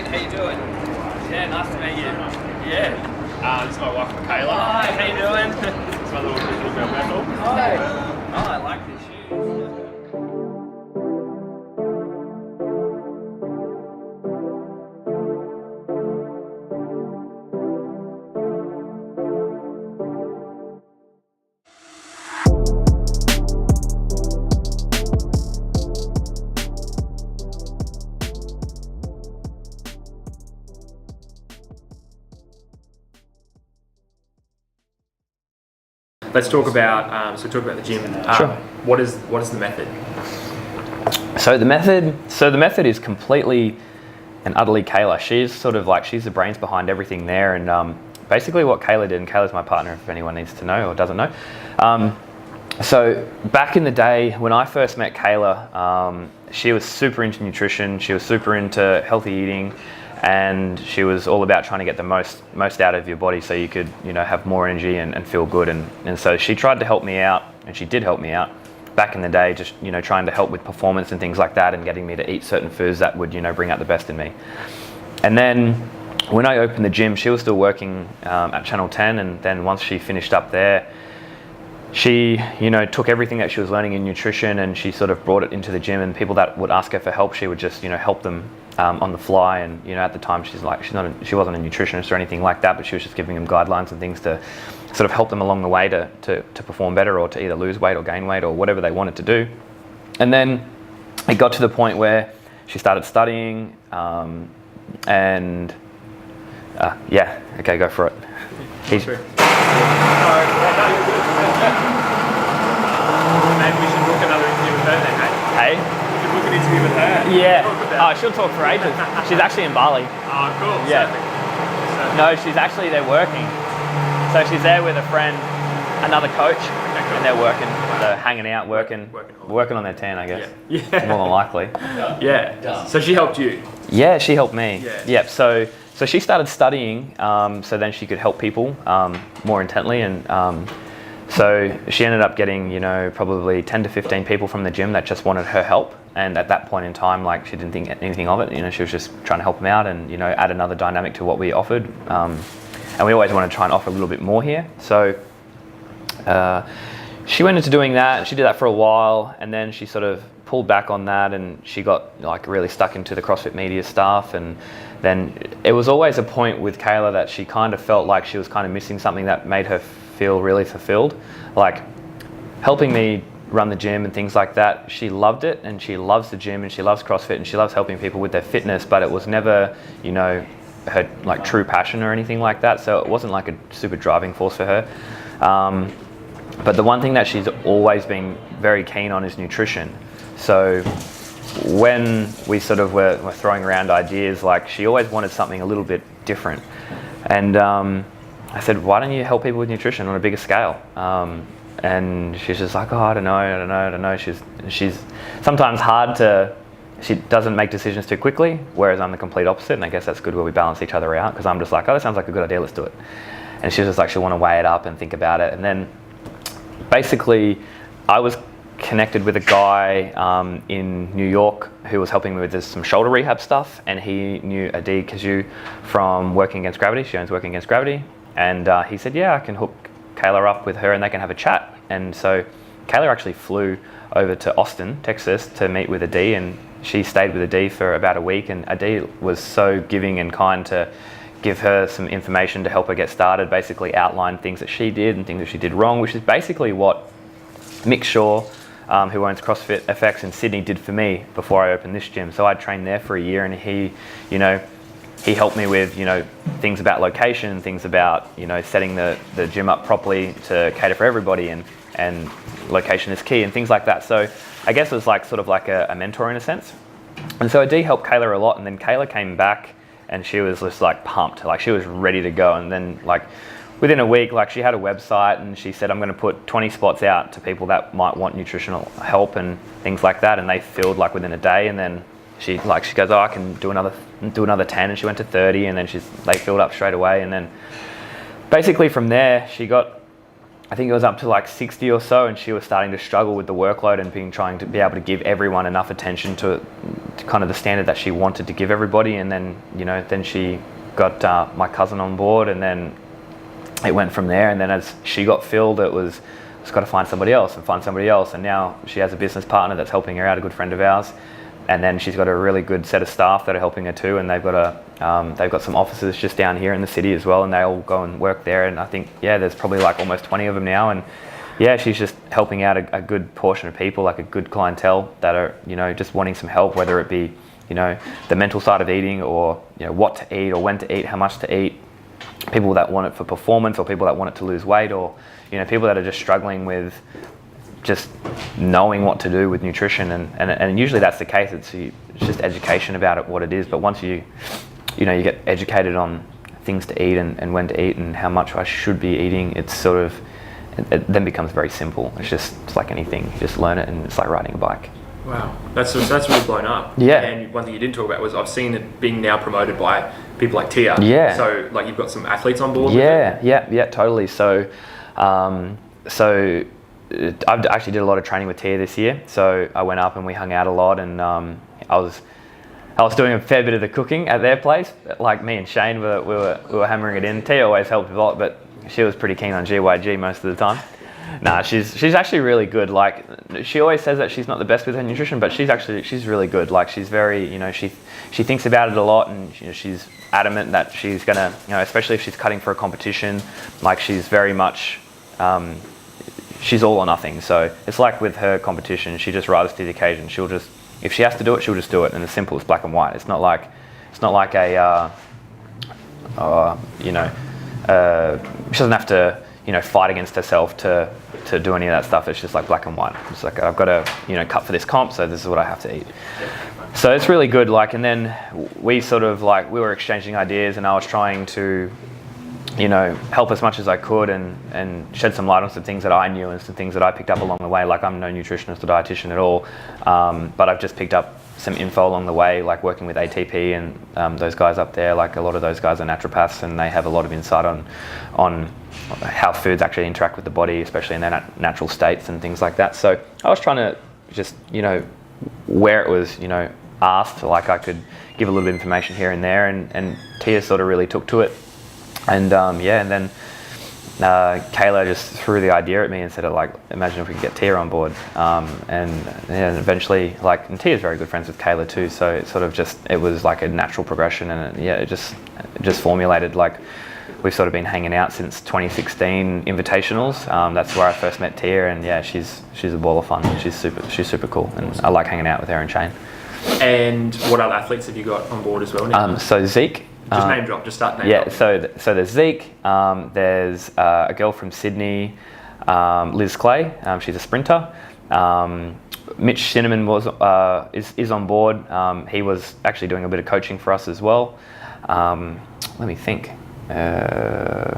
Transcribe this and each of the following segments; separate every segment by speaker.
Speaker 1: How you doing? Yeah, nice to meet you. Yeah.
Speaker 2: This is my wife, Michaela.
Speaker 1: Hi, how you doing?
Speaker 2: It's my little girl, Bethel.
Speaker 1: Hi. Oh, I like these shoes.
Speaker 2: Let's talk about the gym.
Speaker 3: Sure.
Speaker 2: What is the method?
Speaker 3: So the method is completely and utterly Kayla. She's the brains behind everything there, and basically what Kayla did, and Kayla's my partner if anyone needs to know or doesn't know. So back in the day when I first met Kayla, she was super into nutrition, she was super into healthy eating, and she was all about trying to get the most out of your body so you could, have more energy and feel good. And so she tried to help me out, and she did help me out back in the day, just, trying to help with performance and things like that, and getting me to eat certain foods that would, bring out the best in me. And then when I opened the gym, she was still working at Channel 10, and then once she finished up there, she, took everything that she was learning in nutrition and she sort of brought it into the gym, and people that would ask her for help, she would just, help them on the fly. And, at the time she wasn't a nutritionist or anything like that, but she was just giving them guidelines and things to sort of help them along the way to perform better, or to either lose weight or gain weight or whatever they wanted to do. And then it got to the point where she started studying, go for it.
Speaker 2: Maybe we should book another interview with her then, hey?
Speaker 3: Hey?
Speaker 2: We should book an interview with her.
Speaker 3: Yeah. She'll talk for ages. She's actually in Bali.
Speaker 2: Oh, cool.
Speaker 3: Yeah. No, they're working. So she's there with a friend, another coach, and they're working. They're hanging out, working on their tan, I guess.
Speaker 2: Yeah.
Speaker 3: More than likely.
Speaker 2: Yeah. So she helped you.
Speaker 3: Yeah, she helped me.
Speaker 2: Yeah.
Speaker 3: Yep. So she started studying, so then she could help people more intently, and so she ended up getting, probably 10 to 15 people from the gym that just wanted her help. And at that point in time, she didn't think anything of it. She was just trying to help them out and, add another dynamic to what we offered. And we always want to try and offer a little bit more here. So she went into doing that. She did that for a while, and then she sort of pulled back on that, and she got really stuck into the CrossFit Media stuff. And then it was always a point with Kayla that she kind of felt like she was kind of missing something that made her feel really fulfilled, like helping me run the gym and things like that. She loved it, and she loves the gym, and she loves CrossFit, and she loves helping people with their fitness, but it was never, her true passion or anything like that. So it wasn't like a super driving force for her. But the one thing that she's always been very keen on is nutrition. So when we sort of were throwing around ideas, she always wanted something a little bit different. And I said, why don't you help people with nutrition on a bigger scale? And she's just like, oh, I don't know. She's sometimes she doesn't make decisions too quickly, whereas I'm the complete opposite. And I guess that's good where we balance each other out, because I'm just like, oh, that sounds like a good idea, let's do it. And she's just like, she'll want to weigh it up and think about it. And then basically I was connected with a guy in New York who was helping me with some shoulder rehab stuff, and he knew Adi Kaju from Working Against Gravity. She owns Working Against Gravity, and he said, yeah, I can hook Kayla up with her and they can have a chat. And so Kayla actually flew over to Austin, Texas to meet with Adi, and she stayed with Adi for about a week, and Adi was so giving and kind to give her some information to help her get started, basically outline things that she did and things that she did wrong, which is basically what Mick Shaw, who owns CrossFit FX in Sydney, did for me before I opened this gym. So I trained there for a year, and he helped me with, things about location, things about, setting the gym up properly to cater for everybody, and location is key and things like that. So I guess it was sort of like a mentor in a sense. And so Adi helped Kayla a lot, and then Kayla came back and she was just pumped, she was ready to go. And then within a week, she had a website, and she said, I'm going to put 20 spots out to people that might want nutritional help and things like that. And they filled within a day. And then she goes, oh, I can do another 10. And she went to 30, and then they filled up straight away. And then basically from there, she got I think it was up to like 60 or so, and she was starting to struggle with the workload and trying to be able to give everyone enough attention to kind of the standard that she wanted to give everybody. And then, then she got my cousin on board, and then it went from there. And then as she got filled, it's got to find somebody else, and now she has a business partner that's helping her out, a good friend of ours. And then she's got a really good set of staff that are helping her too, and they've got some offices just down here in the city as well, and they all go and work there. And I think there's probably like almost 20 of them now, and she's just helping out a good portion of people, like a good clientele that are just wanting some help, whether it be the mental side of eating, or what to eat, or when to eat, how much to eat. People that want it for performance, or people that want it to lose weight, or people that are just struggling with just knowing what to do with nutrition, and usually that's the case. It's just education about it, what it is. But once you get educated on things to eat and when to eat and how much I should be eating, it's sort of, it then becomes very simple. It's like anything, you just learn it, and it's like riding a bike.
Speaker 2: Wow, that's really blown up.
Speaker 3: Yeah.
Speaker 2: And one thing you didn't talk about was I've seen it being now promoted by people like Tia.
Speaker 3: Yeah.
Speaker 2: So like you've got some athletes on board.
Speaker 3: Yeah, totally. So I've actually did a lot of training with Tia this year. So I went up and we hung out a lot, and I was doing a fair bit of the cooking at their place. Like me and Shane, we were hammering it in. Tia always helped a lot, but she was pretty keen on GYG most of the time. Nah, she's actually really good. Like, she always says that she's not the best with her nutrition, but she's really good. Like, she's very, she thinks about it a lot, and she's adamant that she's gonna, especially if she's cutting for a competition, like she's very much, she's all or nothing. So it's like with her competition, she just rises to the occasion. She'll just, if she has to do it, she'll just do it, and it's simple. It's black and white. It's not like a, she doesn't have to, fight against herself to do any of that stuff. It's just like black and white. It's like, I've got to, cut for this comp, so this is what I have to eat. So it's really good. Like, and then we sort of like, we were exchanging ideas, and I was trying to, help as much as I could and shed some light on some things that I knew and some things that I picked up along the way. Like, I'm no nutritionist or dietitian at all, but I've just picked up some info along the way, like working with ATP and those guys up there. Like, a lot of those guys are naturopaths, and they have a lot of insight on how foods actually interact with the body, especially in their natural states and things like that. So I was trying to just, where it was, asked, like I could give a little bit of information here and there, and Tia sort of really took to it. And and then Kayla just threw the idea at me and said, like, imagine if we could get Tia on board. And eventually, like, and Tia's very good friends with Kayla too, so it sort of it was like a natural progression, and it just formulated. Like, we've sort of been hanging out since 2016 invitationals. That's where I first met Tia, and she's a ball of fun. She's super cool, and I like hanging out with her and Shane.
Speaker 2: And what other athletes have you got on board as well?
Speaker 3: So Zeke.
Speaker 2: Just name drop. Just start name drop.
Speaker 3: So there's Zeke. There's a girl from Sydney, Liz Clay. She's a sprinter. Mitch Cinnamon is on board. He was actually doing a bit of coaching for us as well. Let me think. My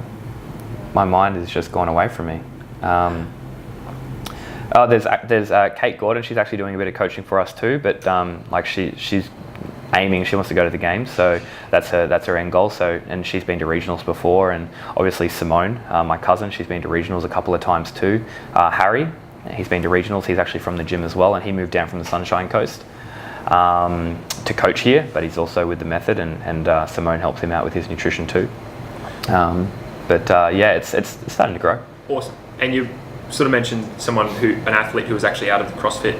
Speaker 3: mind has just gone away from me. There's Kate Gordon. She's actually doing a bit of coaching for us too. But like she's aiming. She wants to go to the games, so that's her end goal. So, and she's been to regionals before, and obviously Simone, my cousin, she's been to regionals a couple of times too. Harry, he's been to regionals. He's actually from the gym as well, and he moved down from the Sunshine Coast to coach here, but he's also with the Method, and Simone helps him out with his nutrition too. It's starting to grow.
Speaker 2: Awesome. And you sort of mentioned an athlete who was actually out of the CrossFit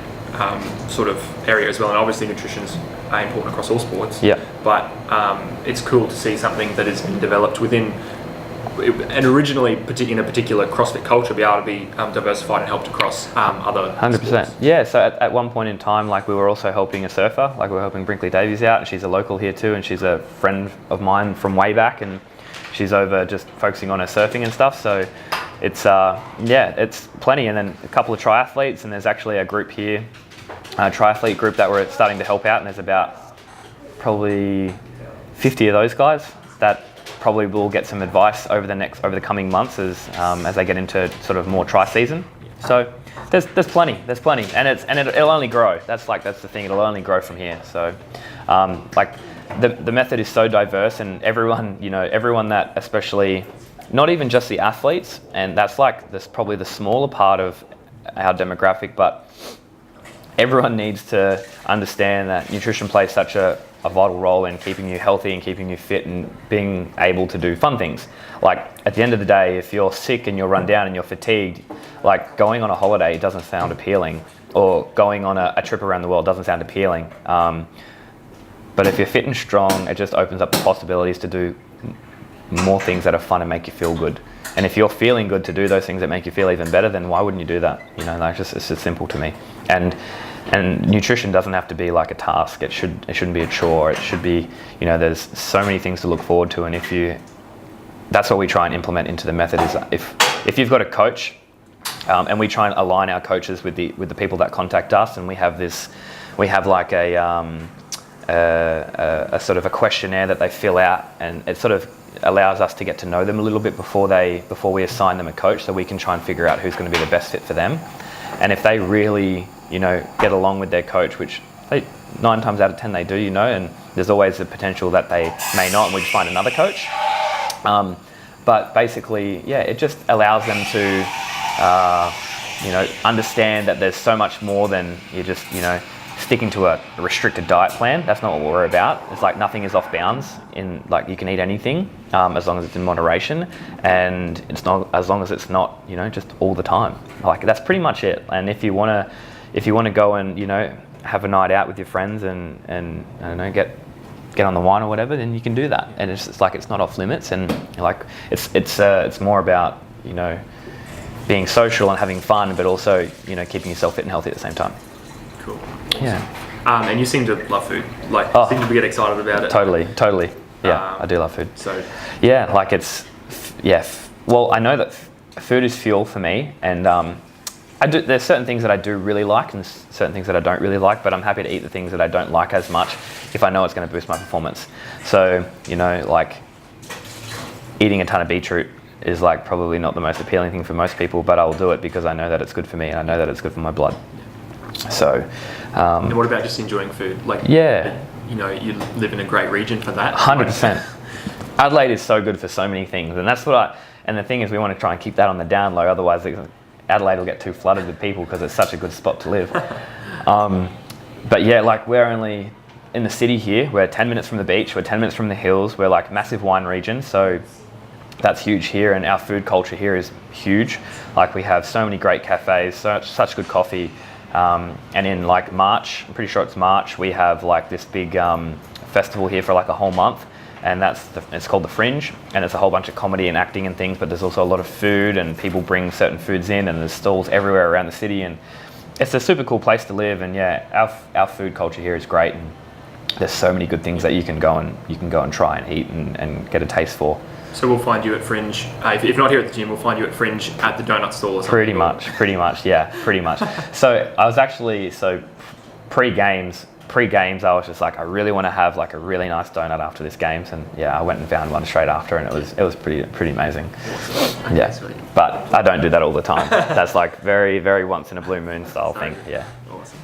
Speaker 2: sort of area as well, and obviously nutrition's important across all sports.
Speaker 3: Yeah.
Speaker 2: But it's cool to see something that has been developed within, and originally in a particular CrossFit culture, be able to be diversified and helped across other
Speaker 3: 100%.
Speaker 2: sports.
Speaker 3: Yeah. So at one point in time, like, we were also helping a surfer. Like, we were helping Brinkley Davies out, and she's a local here too, and she's a friend of mine from way back, and she's over just focusing on her surfing and stuff. So it's it's plenty. And then a couple of triathletes, and there's actually a group here, a triathlete group that we're starting to help out, and there's about probably 50 of those guys that probably will get some advice over the coming months as they get into sort of more tri season. So there's plenty, and it'll only grow. That's the thing. It'll only grow from here. So like the Method is so diverse, and everyone that especially not even just the athletes, and that's like this probably the smaller part of our demographic, but everyone needs to understand that nutrition plays such a vital role in keeping you healthy and keeping you fit and being able to do fun things. Like at the end of the day, if you're sick and you're run down and you're fatigued, like going on a holiday doesn't sound appealing, or going on a trip around the world doesn't sound appealing. But if you're fit and strong, it just opens up the possibilities to do more things that are fun and make you feel good. And if you're feeling good to do those things that make you feel even better, then why wouldn't you do that? You know, like it's just simple to me. And nutrition doesn't have to be like a task. It shouldn't be a chore. It should be, you know, there's so many things to look forward to. And that's what we try and implement into the method is if you've got a coach, and we try and align our coaches with the people that contact us, and we have like a sort of a questionnaire that they fill out, and it sort of allows us to get to know them a little bit before we assign them a coach, so we can try and figure out who's going to be the best fit for them. And if they really, you know, get along with their coach, which 9 times out of 10 they do, you know, and there's always the potential that they may not, and we find another coach. But basically, yeah, it just allows them to, you know, understand that there's so much more than you just, you know, sticking to a restricted diet plan. That's not what we're about. It's like nothing is off bounds. Like you can eat anything as long as it's in moderation, and it's not as long as it's not, you know, just all the time. Like that's pretty much it. And if you want to go and, you know, have a night out with your friends and I don't know, get on the wine or whatever, then you can do that. And it's like it's not off limits, and like it's more about, you know, being social and having fun, but also, you know, keeping yourself fit and healthy at the same time.
Speaker 2: Cool.
Speaker 3: Yeah.
Speaker 2: And you seem to love food. Like, seem to get excited about it.
Speaker 3: Totally. Yeah, I do love food.
Speaker 2: So.
Speaker 3: Yeah, like well, I know that food is fuel for me, and there's certain things that I do really like and certain things that I don't really like, but I'm happy to eat the things that I don't like as much if I know it's going to boost my performance. So, you know, like eating a ton of beetroot is like probably not the most appealing thing for most people, but I'll do it because I know that it's good for me and I know that it's good for my blood. So.
Speaker 2: And what about just enjoying food? Like,
Speaker 3: yeah.
Speaker 2: You know, you live in a great region for that.
Speaker 3: 100%. Adelaide is so good for so many things, and that's and the thing is we want to try and keep that on the down low, otherwise Adelaide will get too flooded with people because it's such a good spot to live. But yeah, like we're only in the city here, we're 10 minutes from the beach, we're 10 minutes from the hills, we're like massive wine region, so that's huge here, and our food culture here is huge. Like we have so many great cafes, such good coffee. And in like March, I'm pretty sure it's March, we have like this big festival here for like a whole month, and it's called the Fringe, and it's a whole bunch of comedy and acting and things, but there's also a lot of food, and people bring certain foods in, and there's stalls everywhere around the city, and it's a super cool place to live. And yeah, our food culture here is great, and there's so many good things that you can go and try and eat and get a taste for.
Speaker 2: So we'll find you at Fringe. If not here at the gym, we'll find you at Fringe at the donut stall or something.
Speaker 3: Pretty much. So I was actually, pre-games, I was just like, I really want to have like a really nice donut after this games, and yeah, I went and found one straight after, and it was pretty amazing.
Speaker 2: Awesome.
Speaker 3: Yeah,
Speaker 2: Sweet.
Speaker 3: but I don't do that all the time. That's like very, very once in a blue moon style thing. Yeah.
Speaker 2: Awesome.